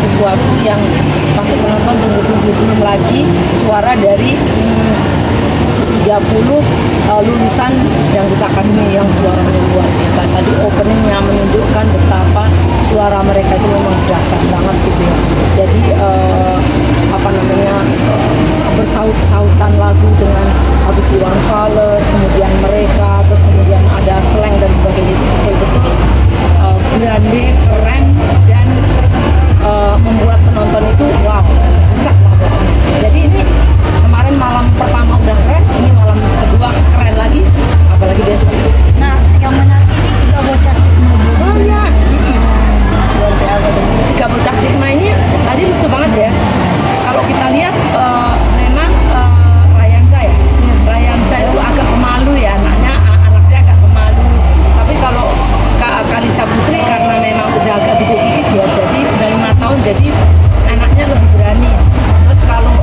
sesuatu yang pasti penonton tunggu-tunggu. Belum lagi suara dari 30 lulusan Dangdut Akademi yang suaranya luar biasa. Tadi openingnya menunjukkan betapa suara mereka itu memang dahsyat banget gitu ya. Jadi bersaut-sautan lagu dengan habis Iwan Fals, kemudian mereka, terus kemudian ada slang dan sebagainya, itu betul-betul grande, keren, dan membuat penonton itu wow, cecak lah pokoknya. Jadi ini kemarin malam pertama udah keren, ini malam kedua keren lagi, apalagi besok. Nah, yang menarik ini tiga bocah Sigma. Oh iya, luar biasa. Tiga bocah Sigma ini tadi lucu banget ya. Kalau kita lihat memang Rayansa itu agak pemalu ya, anaknya agak pemalu. Tapi kalau Kak Kalisa Putri karena memang udah agak gede dikit ya, jadi udah 5 tahun, jadi anaknya lebih berani. Terus kalau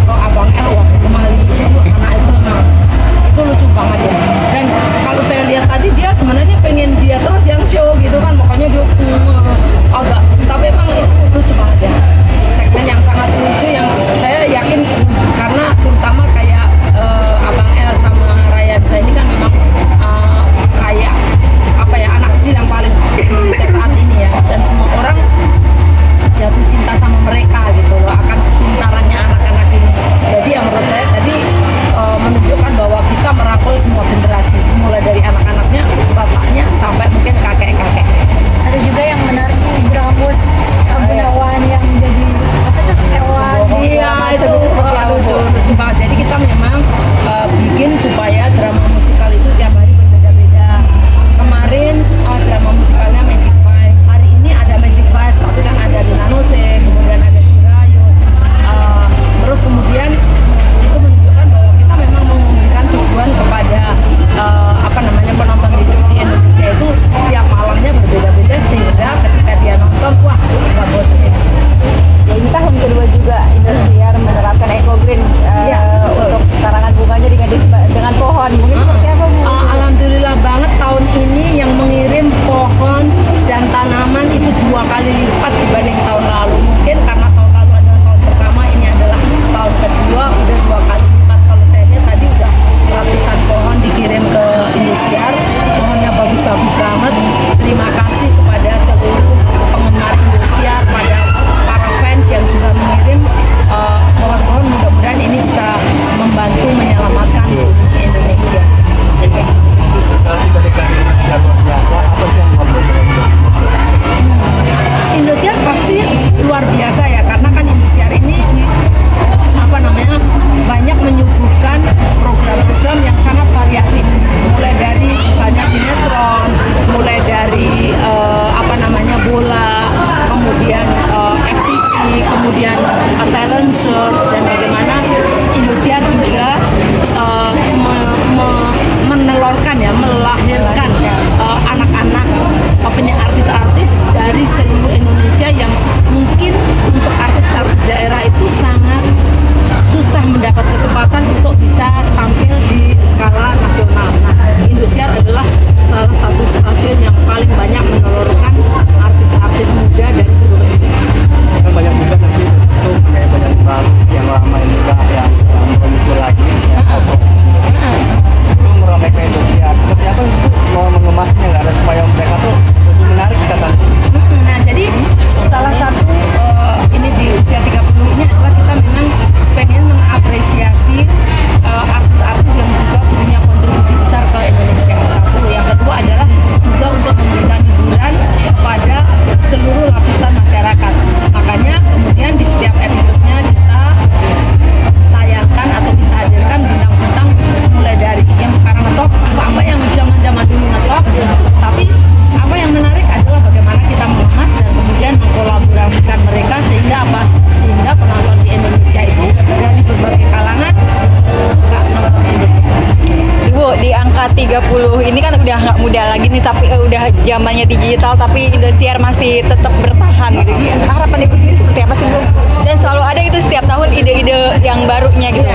Abang El, wah pemalu itu anak itu memang itu lucu banget ya. Dan kalau saya lihat tadi dia sebenarnya pengen dia terus yang show gitu kan, makanya dia agak, tapi emang itu lucu banget ya. Segmen yang sangat lucu yang saya yakin karena terutama kayak Abang El sama Rayansa ini kan memang kayak apa ya, anak kecil yang paling Indonesia saat ini ya, dan semua orang jatuh cinta sama mereka gitu loh, akan kepintarannya anak-anak ini. Jadi ya menurut saya tadi menunjukkan bahwa kita merangkul semua generasi, mulai dari anak-anaknya, bapaknya, sampai mungkin kakek-kakek. Ada juga yang menarik Bramus Gunawan yang jadi apa tuh hewan. Iya, itu seperti lucu banget. Jadi kita memang bikin supaya drama musikal itu tiap hari berbeda-beda. Kemarin drama musikalnya Magic Five, hari ini ada Magic Five, tapi kan ada Rina Nose, kemudian ada Cirayut. Terus kemudian itu menunjukkan bahwa kita memang memberikan suguhan kepada penonton di Indonesia itu tiap malamnya berbeda-beda, sehingga ketika dia nonton, wah nggak bosan ya. Ya, ini tahun kedua juga Indosiar menerapkan Eco Green untuk karangan bunganya dengan pohon. Mungkin seperti apa Bu? Alhamdulillah banget tahun ini yang mengirim pohon dan tanaman itu 2 kali lipat dibanding tahun lalu. Mungkin karena tahun lalu adalah tahun pertama, ini adalah tahun kedua, udah 2 kali lipat. Kalau saya lihat tadi udah ratusan pohon dikirim ke Indosiar, pohonnya bagus-bagus banget. Terima kasih kepada seluruh penggemar Indosiar, pada para fans yang juga mengirim pohon-pohon. Mudah-mudahan ini bisa membantu menyelamatkan Indonesia. Indosiar pasti luar biasa ya, karena kan Indosiar ini banyak menyuguhkan program-program yang sangat variatif, mulai dari misalnya sinetron, mulai dari bola, kemudian FTV, kemudian talent search, dan bagaimana Indosiar juga melahirkan anak-anak artis-artis dari seluruh Indonesia yang mungkin untuk artis-artis daerah itu sangat susah mendapat kesempatan untuk bisa tampil di skala nasional. Nah, Indosiar adalah salah satu stasiun yang paling banyak menelurkan artis-artis muda dari seluruh Indonesia. Kan banyak juga nanti itu kayak banyak baru yang lama ini juga yang muncul lagi itu meramaikan Indosiar. Seperti apa itu mau mengemasnya nggak ada supaya mereka tuh lebih menarik kita kan? Nah, jadi salah satu ini di usia 30 ini adalah kita memang pengen mengapresiasi artis-artis yang juga punya kontribusi besar ke Indonesia. Satu, yang kedua adalah juga untuk memberikan hiburan kepada seluruh lapisan masyarakat. Makanya kemudian di setiap episodenya kita tayangkan atau kita hadirkan bintang-bintang mulai dari yang sekarang ngetop sampai yang zaman-zaman dulu ngetop. Tapi apa yang menarik adalah bagaimana kita mengemas dan kemudian mengkolaborasikan mereka sehingga penonton di Indonesia itu dari berbagai kalangan suka nonton Indonesia. Ibu, di angka 30 ini kan udah nggak muda lagi nih, tapi udah zamannya digital, tapi Indosiar masih tetap bertahan gitu. Harapan Ibu sendiri seperti apa sih Bu? Dan selalu ada itu setiap tahun ide-ide yang barunya gitu.